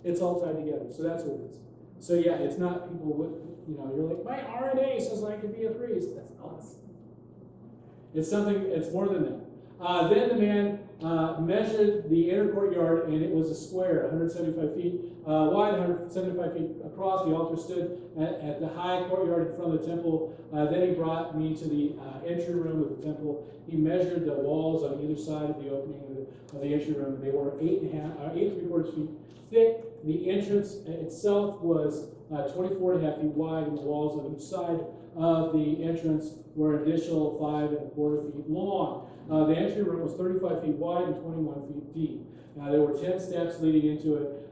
Speaker 1: It's all tied together. So that's what it is. So yeah, it's not people with, you're like, my RNA says I could be a priest. That's us. It's something, it's more than that. Then the man measured the inner courtyard, and it was a square, 175 feet wide, 175 feet across. The altar stood at the high courtyard in front of the temple. Then he brought me to the entry room of the temple. He measured the walls on either side of the opening of the entry room. They were 8 3/4 feet thick. The entrance itself was 24 and a half feet wide, and the walls on each side of the entrance were an additional 5 1/4 feet long. The entry room was 35 feet wide and 21 feet deep. There were 10 steps leading into it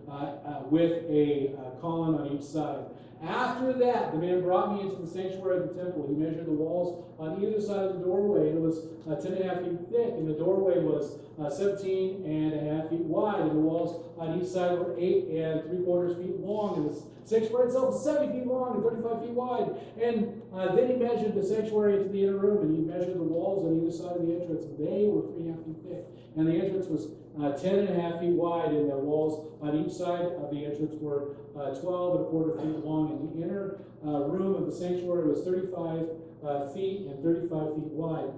Speaker 1: with a column on each side. After that, the man brought me into the sanctuary of the temple. He measured the walls on either side of the doorway, and it was 10 and a half feet thick, and the doorway was 17 and a half feet wide, and the walls on each side were 8 3/4 feet long, and the sanctuary itself was 70 feet long and 35 feet wide. And then he measured the sanctuary into the inner room, and he measured the walls on either side of the entrance, and they were 3 and a half feet thick. And the entrance was 10 and a half feet wide, and the walls on each side of the entrance were 12 1/4 feet long. And the inner room of the sanctuary was 35 feet and 35 feet wide.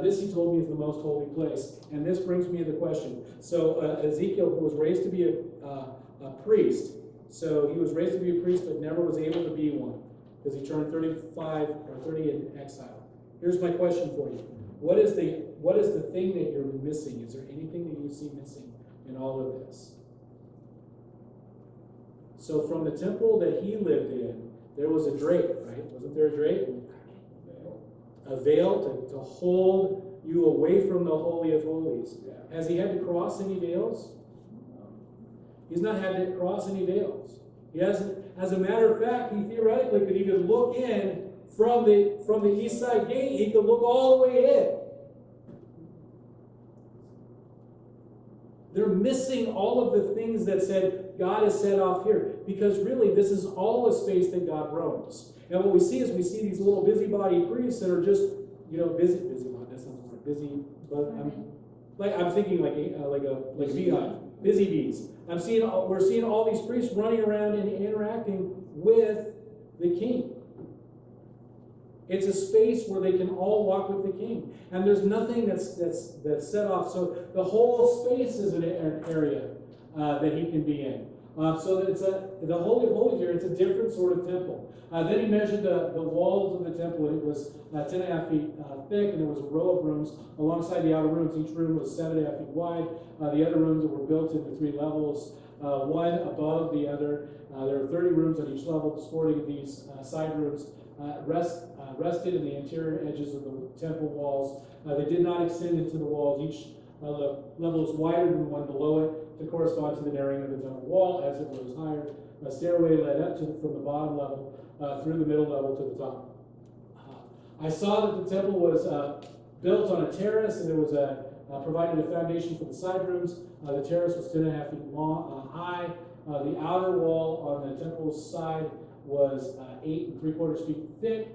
Speaker 1: This, he told me, is the most holy place. And this brings me to the question. So Ezekiel was raised to be a priest. So he was raised to be a priest, but never was able to be one because he turned 35 or 30 in exile. Here's my question for you. What is the thing that you're missing? Is there anything that you see missing in all of this? So from the temple that he lived in, there was a drape, right? Wasn't there a drape? A veil to hold you away from the Holy of Holies. Yeah. Has he had to cross any veils? He's not had to cross any veils. He hasn't. As a matter of fact, he theoretically could even look in from the east side gate. He could look all the way in. They're missing all of the things that said God is set off here, because really this is all a space that God roams. And what we see is these little busybody priests that are just busy. That sounds more busy, but I'm thinking like a beehive, busy bees. We're seeing all these priests running around and interacting with the king. It's a space where they can all walk with the king, and there's nothing that's set off. So the whole space is an area that he can be in. So it's the Holy of Holies here. It's a different sort of temple. Then he measured the walls of the temple, and it was 10 and a half feet thick, and there was a row of rooms alongside the outer rooms. Each room was 7 and a half feet wide. The other rooms were built into 3 levels, one above the other. There were 30 rooms on each level, sporting these side rooms rested in the interior edges of the temple walls. They did not extend into the walls. Each level is wider than the one below it to correspond to the narrowing of the temple wall as it rose higher. A stairway led up from the bottom level through the middle level to the top. I saw that the temple was built on a terrace, and there was provided a foundation for the side rooms. The terrace was 10 and a half feet high. The outer wall on the temple's side was 8 3/4 feet thick.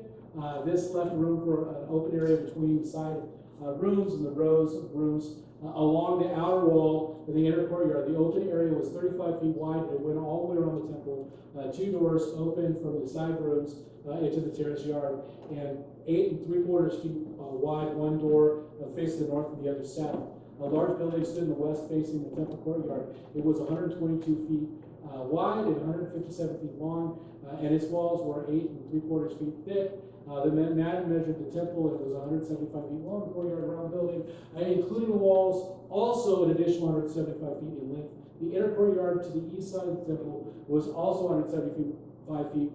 Speaker 1: This left room for an open area between the side rooms and the rows of rooms. Along the outer wall of the inner courtyard, the open area was 35 feet wide. It went all the way around the temple. 2 doors open from the side rooms into the terrace yard, and 8 3/4 feet wide. 1 door facing the north and the other south. A large building stood in the west facing the temple courtyard. It was 122 feet wide and 157 feet long, and its walls were 8 3/4 feet thick. The man measured the temple, and it was 175 feet long, the courtyard around the building, including the walls, also an additional 175 feet in length. The inner courtyard to the east side of the temple was also 175 feet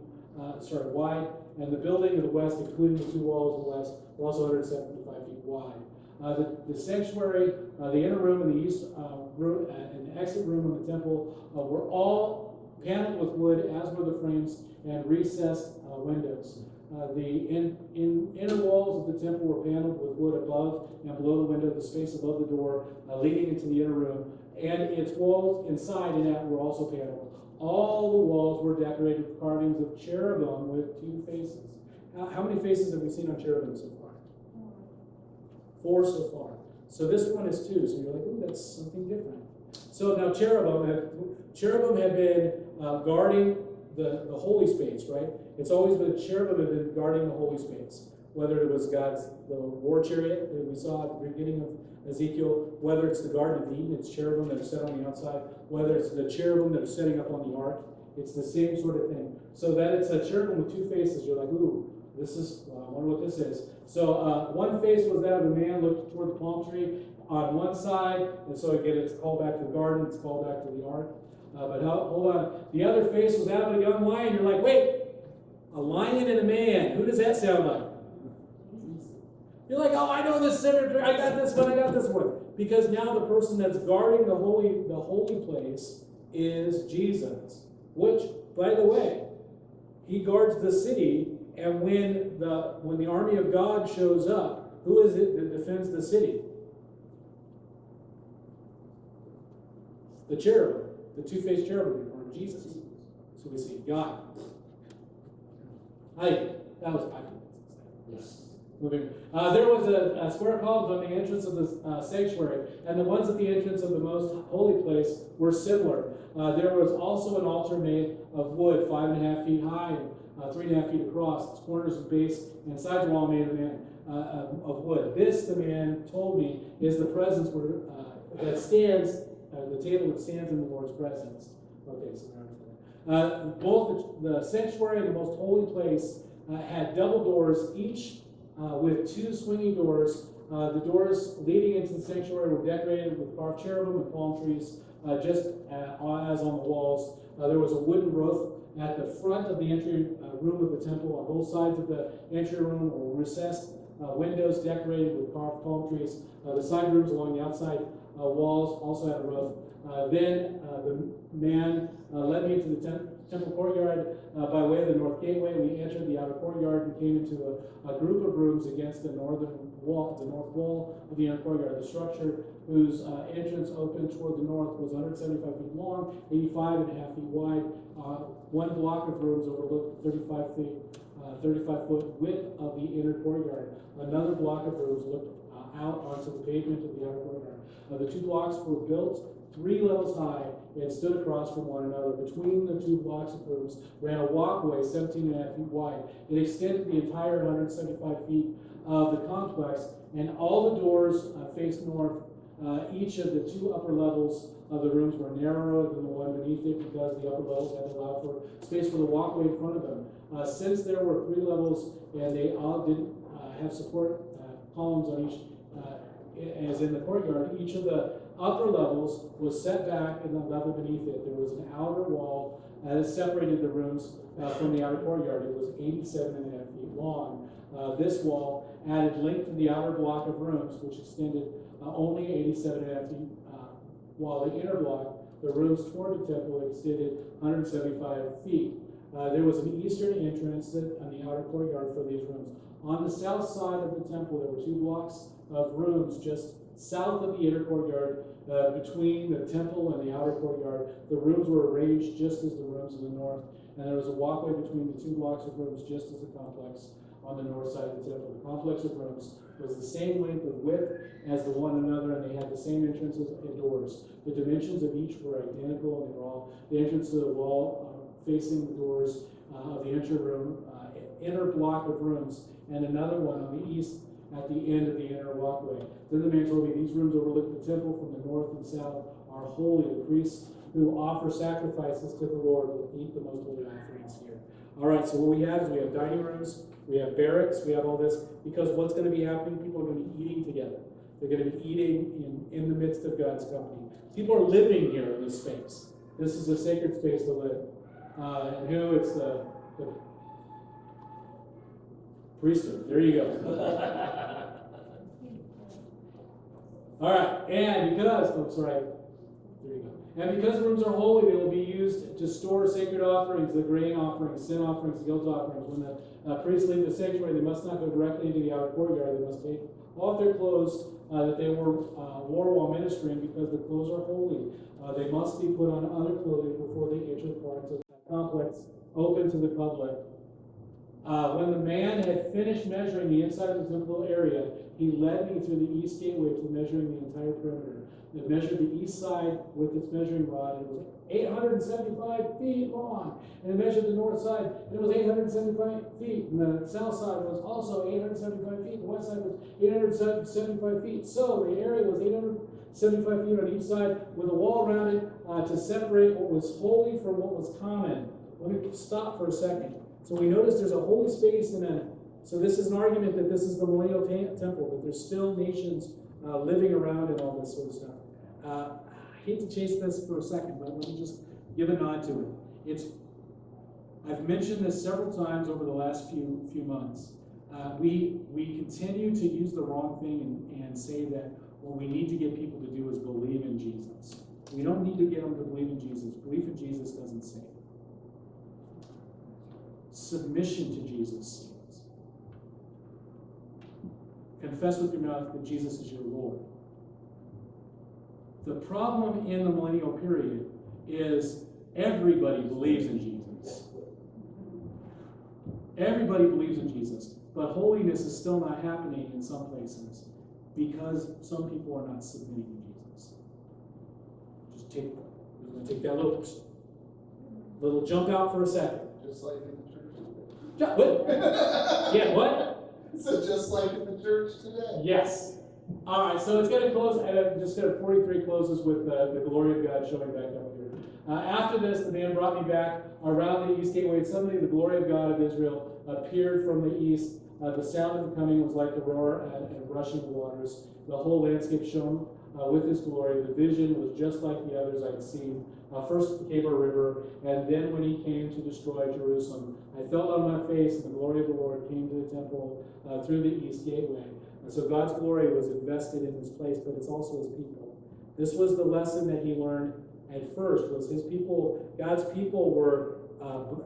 Speaker 1: wide, and the building to the west, including the 2 walls to the west, were also 175 feet wide. The sanctuary, the inner room, and the east room, and the exit room of the temple were all paneled with wood, as were the frames and recessed windows. The inner walls of the temple were paneled with wood above and below the window, the space above the door leading into the inner room, and its walls inside and out were also paneled. All the walls were decorated with carvings of cherubim with 2 faces. How many faces have we seen on cherubim so far? 4 so far. So this one is 2. So you're like, ooh, that's something different. So now cherubim have been guarding the holy space, right? It's always been cherubim have been guarding the holy space. Whether it was God's little war chariot that we saw at the beginning of Ezekiel, whether it's the Garden of Eden, it's cherubim that are set on the outside, whether it's the cherubim that are setting up on the ark, it's the same sort of thing. So that it's a cherubim with 2 faces, you're like, ooh, this is, I wonder what this is. So one face was that of a man looked toward the palm tree on one side, and so again, it's called back to the garden, it's called back to the ark. But hold on, the other face was that of a young lion. You're like, wait, a lion and a man. Who does that sound like? You're like, oh, I know this cemetery. I got this one. Because now the person that's guarding the holy place is Jesus. Which, by the way, he guards the city. And when the army of God shows up, who is it that defends the city? The cherubim, the 2-faced cherubim, or Jesus. So we see God. That was yes. Moving. There was a square columns on the entrance of the sanctuary, and the ones at the entrance of the most holy place were similar. There was also an altar made of wood, 5.5 feet high and 3.5 feet across. Its corners and base and sides were all made of wood. This, the man told me, is the presence that stands, the table that stands in the Lord's presence. Okay, so both the sanctuary and the most holy place had double doors, each with 2 swinging doors. The doors leading into the sanctuary were decorated with carved cherubim and palm trees, just as on the walls. There was a wooden roof at the front of the entry room of the temple. On both sides of the entry room were recessed windows decorated with carved palm trees. The side rooms along the outside walls also had a roof. Then the man led me to the temple courtyard by way of the north gateway. We entered the outer courtyard and came into a group of rooms against the north wall of the inner courtyard. The structure, whose entrance opened toward the north, was 175 feet long, 85.5 feet wide. 1 block of rooms overlooked 35-foot width of the inner courtyard. Another block of rooms looked out onto the pavement of the outer courtyard. The 2 blocks were built 3 levels high and stood across from one another. Between the 2 blocks of rooms ran a walkway 17.5 feet wide. It extended the entire 175 feet of the complex, and all the doors faced north. Each of the 2 upper levels of the rooms were narrower than the one beneath it because the upper levels had to allow for space for the walkway in front of them. Since there were 3 levels and they all didn't have support columns on each, as in the courtyard, each of the upper levels was set back in the level beneath it. There was an outer wall that separated the rooms from the outer courtyard. It was 87.5 feet long. This wall added length to the outer block of rooms, which extended only 87.5 feet, while the inner block, the rooms toward the temple, extended 175 feet. There was an eastern entrance on the outer courtyard for these rooms. On the south side of the temple, there were 2 blocks of rooms just south of the inner courtyard, between the temple and the outer courtyard. The rooms were arranged just as the rooms in the north, and there was a walkway between the 2 blocks of rooms just as the complex on the north side of the temple. The complex of rooms was the same length of width as the one another, and they had the same entrances and doors. The dimensions of each were identical, and they were all the entrance to the wall facing the doors of the inner block of rooms, and another one on the east at the end of the inner walkway. Then the man told me, these rooms overlook the temple from the north and south are holy. The priests who offer sacrifices to the Lord will eat the most holy offerings here. All right, so what we have is we have dining rooms, we have barracks, we have all this, because what's going to be happening? People are going to be eating together. They're going to be eating in the midst of God's company. People are living here in this space. This is a sacred space to live. And who? It's the priesthood. There you go. All right, and because, there you go. And because rooms are holy, they will be used to store sacred offerings, the grain offerings, sin offerings, guilt offerings. When the priests leave the sanctuary, they must not go directly into the outer courtyard. They must take off their clothes that they wore while ministering, because the clothes are holy. They must be put on other clothing before they enter parts of the complex open to the public. When the man had finished measuring the inside of the temple area, he led me through the east gateway to measuring the entire perimeter. It measured the east side with its measuring rod, and it was 875 feet long. And it measured the north side, and it was 875 feet. And the south side was also 875 feet. The west side was 875 feet. So the area was 875 feet on each side, with a wall around it to separate what was holy from what was common. Let me stop for a second. So we notice there's a holy space so this is an argument that this is the millennial temple, that there's still nations living around and all this sort of stuff. I hate to chase this for a second, but let me just give a nod to it. I've mentioned this several times over the last few months. We continue to use the wrong thing and say that what we need to get people to do is believe in Jesus. We don't need to get them to believe in Jesus. Belief in Jesus doesn't save. Submission to Jesus saves. Confess with your mouth that Jesus is your Lord. The problem in the millennial period is everybody believes in Jesus. Everybody believes in Jesus, but holiness is still not happening in some places because some people are not submitting to Jesus. We're going to take that little jump out for a second.
Speaker 5: Just like in the church today.
Speaker 1: What? Yeah, what?
Speaker 5: So just like in the church today.
Speaker 1: Yes. All right, so it's going to close, and just 43 closes with the glory of God showing back up here. After this, the man brought me back around the east gateway, and suddenly the glory of God of Israel appeared from the east. The sound of the coming was like the roar and rushing waters. The whole landscape shone with his glory. The vision was just like the others I'd seen. First at the Kidron River, and then when he came to destroy Jerusalem. I fell on my face, and the glory of the Lord came to the temple through the east gateway. And so God's glory was invested in this place, but it's also his people. This was the lesson that he learned at first, was his people, God's people were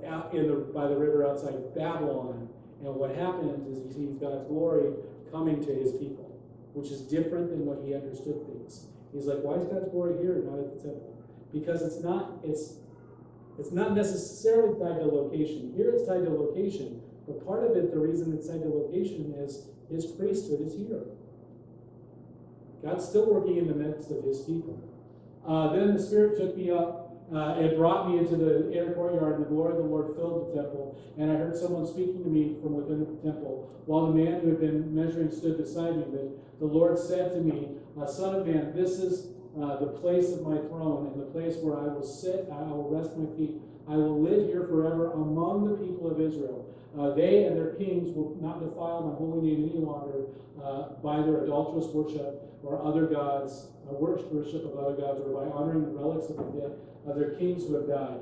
Speaker 1: out by the river outside Babylon. And what happens is he sees God's glory coming to his people, which is different than what he understood things. He's like, why is God's glory here, not at the temple? Because it's not necessarily tied to location. Here it's tied to location, but part of it, the reason it's tied to location is his priesthood is here. God's still working in the midst of his people. Then the Spirit took me up and brought me into the inner courtyard, and the glory of the Lord filled the temple. And I heard someone speaking to me from within the temple, while the man who had been measuring stood beside me. The Lord said to me, Son of man, this is the place of my throne, and the place where I will sit, I will rest my feet. I will live here forever among the people of Israel. They and their kings will not defile my holy name any longer by their adulterous worship or other gods, worship of other gods, or by honoring the relics of the dead of their kings who have died.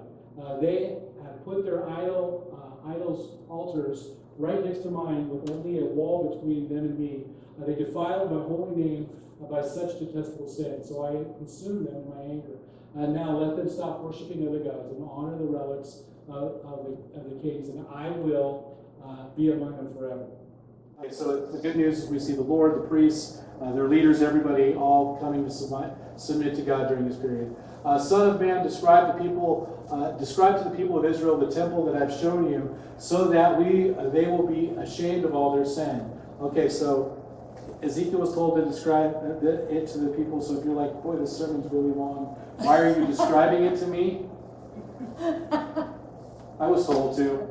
Speaker 1: They have put their idols altars right next to mine, with only a wall between them and me. They defiled my holy name by such detestable sin. So I consumed them in my anger. And now let them stop worshiping other gods and honor the relics of the kings, and I will be among them forever. Okay, so the good news is we see the Lord, the priests, their leaders, everybody all coming to
Speaker 6: submit to God during this period. Son of man, describe to the people of Israel the temple that I've shown you, so that they will be ashamed of all their sin. Okay, so Ezekiel was told to describe it to the people. So if you're like, boy, this sermon's really long, why are you describing it to me? I was told to.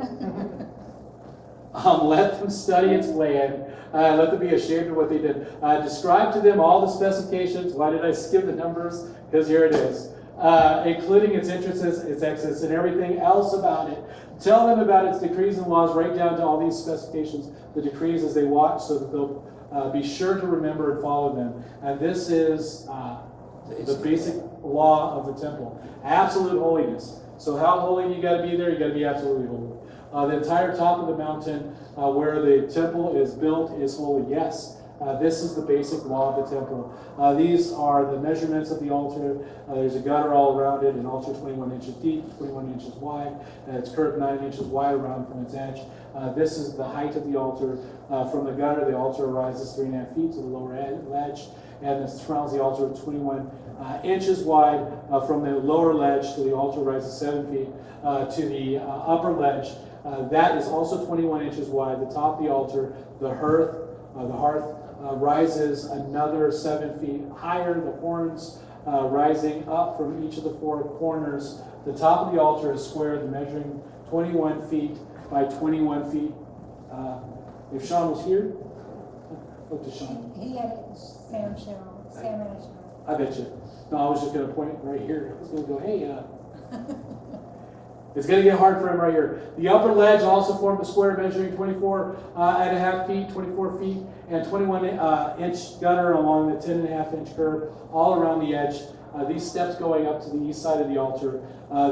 Speaker 6: Let them study its land. Let them be ashamed of what they did. Describe to them all the specifications. Why did I skip the numbers? Because here it is. Including its entrances, its exits, and everything else about it. Tell them about its decrees and laws, right down to all these specifications, the decrees as they watch, so that they'll be sure to remember and follow them. And this is the basic law of the temple. Absolute holiness. So how holy you got to be there? You got to be absolutely holy. The entire top of the mountain where the temple is built is holy. Yes, this is the basic law of the temple. These are the measurements of the altar. There's a gutter all around it, an altar 21 inches deep, 21 inches wide. It's curved 9 inches wide around from its edge. This is the height of the altar. From the gutter, the altar rises 3.5 feet to the lower ledge, and it surrounds the altar 21 inches wide. From the lower ledge to the altar rises 7 feet to the upper ledge. That is also 21 inches wide. The top of the altar, the hearth rises another 7 feet higher. The horns rising up from each of the four corners. The top of the altar is squared, measuring 21 feet by 21 feet. If Sean was here, look to Sean.
Speaker 2: He had Sam and Sean.
Speaker 6: I bet you. No, I was just going to point right here. I was going to go, hey, it's going to get hard for him right here. The upper ledge also formed a square measuring 24.5 feet, 24 feet, and 21 inch gutter along the 10.5 inch curve all around the edge. These steps going up to the east side of the altar.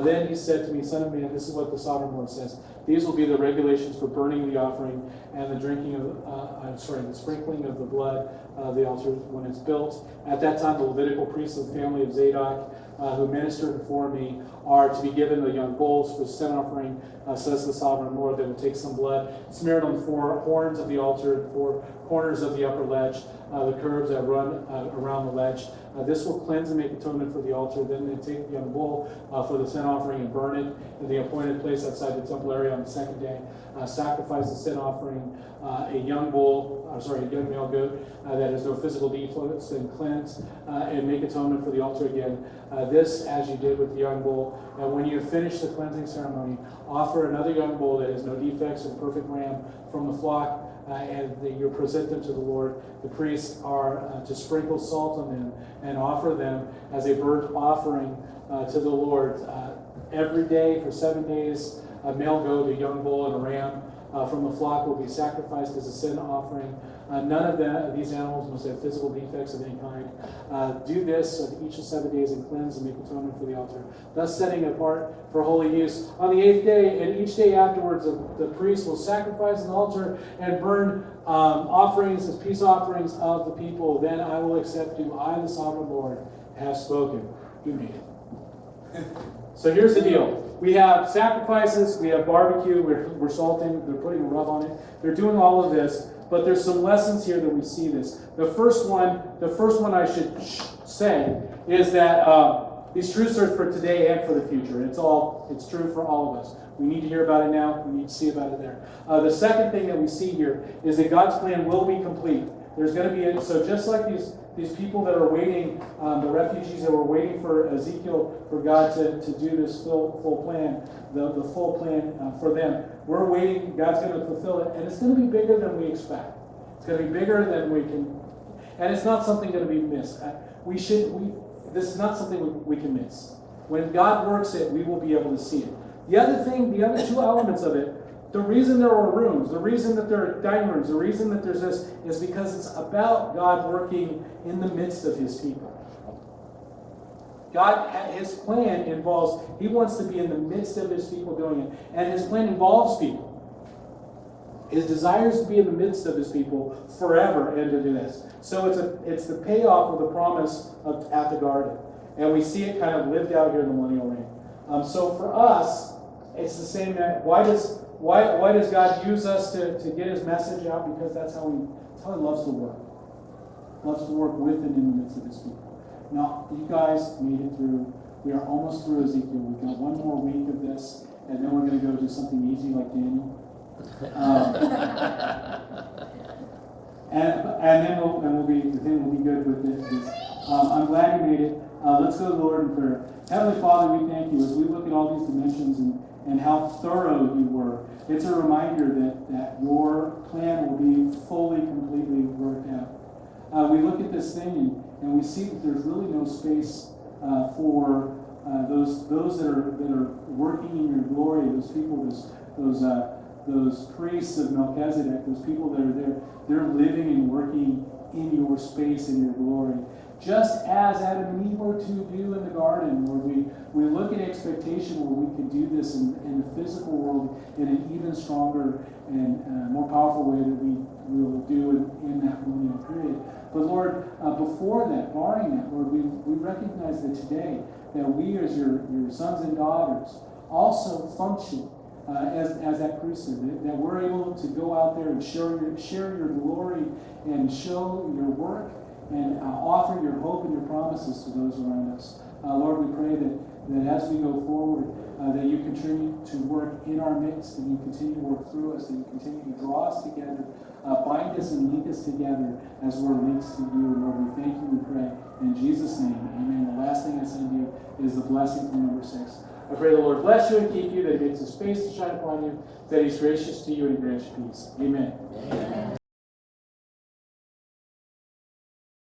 Speaker 6: Then he said to me, Son of man, this is what the Sovereign Lord says. These will be the regulations for burning the offering and the the sprinkling of the blood of the altar when it's built. At that time, the Levitical priests of the family of Zadok, who ministered before me, are to be given the young bulls for the sin offering, says the Sovereign Lord. They will take some blood, smear it on the four horns of the altar, the four corners of the upper ledge, the curves that run around the ledge. This will cleanse and make atonement for the altar. Then they take the young bull for the sin offering and burn it in the appointed place outside the temple area on the second day. Sacrifice the sin offering, a young male goat that has no physical defects, and cleanse and make atonement for the altar again. This, as you did with the young bull. And when you finish the cleansing ceremony, offer another young bull that has no defects, and perfect ram from the flock, and you present them to the Lord. The priests are to sprinkle salt on them and offer them as a burnt offering to the Lord. Every day for 7 days, a male goat, a young bull, and a ram from the flock will be sacrificed as a sin offering. None of these animals must have physical defects of any kind. Do this of each of 7 days and cleanse and make atonement for the altar, thus setting it apart for holy use. On the 8th day and each day afterwards, the priest will sacrifice an altar and burn offerings as peace offerings of the people. Then I will accept you. I, the Sovereign Lord, have spoken. You made it. So here's the deal. We have sacrifices, we have barbecue, we're salting, they're putting a rub on it. They're doing all of this, but there's some lessons here that we see this. The first one I should say is that these truths are for today and for the future. It's true for all of us. We need to hear about it now. We need to see about it there. The second thing that we see here is that God's plan will be complete. There's going to be so just like these people that are waiting, the refugees that were waiting for Ezekiel, for God to do this full plan, the full plan for them. We're waiting. God's going to fulfill it, and it's going to be bigger than we expect. It's going to be bigger than we can, and it's not something going to be missed. This is not something we can miss. When God works it, we will be able to see it. The other two elements of it, the reason there are rooms, the reason that there are dining rooms, the reason that there's this is because it's about God working in the midst of his people. His plan involves, he wants to be in the midst of his people doing it. And his plan involves people. His desire is to be in the midst of his people forever and to do this. So it's the payoff of the promise at the garden. And we see it kind of lived out here in the millennial reign. So for us, it's the same. Why does God use us to get his message out? Because that's how he loves to work. He loves to work with and in the midst of his people. No, you guys made it through. We are almost through Ezekiel. We've got one more week of this, and then we're going to go do something easy like Daniel. And then we'll be good with this. I'm glad you made it. Let's go to the Lord in prayer. Heavenly Father, we thank you as we look at all these dimensions and how thorough you were. It's a reminder that your plan will be fully, completely worked out. We look at this thing and we see that there's really no space for those that are working in your glory. Those people, those priests of Melchizedek, those people that are there, they're living and working in your space, in your glory. Just as Adam and Eve were to do in the garden, where we look at expectation where we could do this in the physical world in an even stronger and more powerful way that we will do in that millennial period. But Lord, before that, barring that, Lord, we recognize that today, that we as your sons and daughters also function as that priesthood, that we're able to go out there and share your glory and show your work and offer your hope and your promises to those around us. Lord, we pray that as we go forward, that you continue to work in our midst, and you continue to work through us, and you continue to draw us together, bind us and link us together as we're linked to you. And Lord, we thank you, we pray. In Jesus' name, amen. The last thing I send you is the blessing from number 6. I pray the Lord bless you and keep you, that he makes his face to shine upon you, that he's gracious to you and grants you peace. Amen.
Speaker 3: Amen.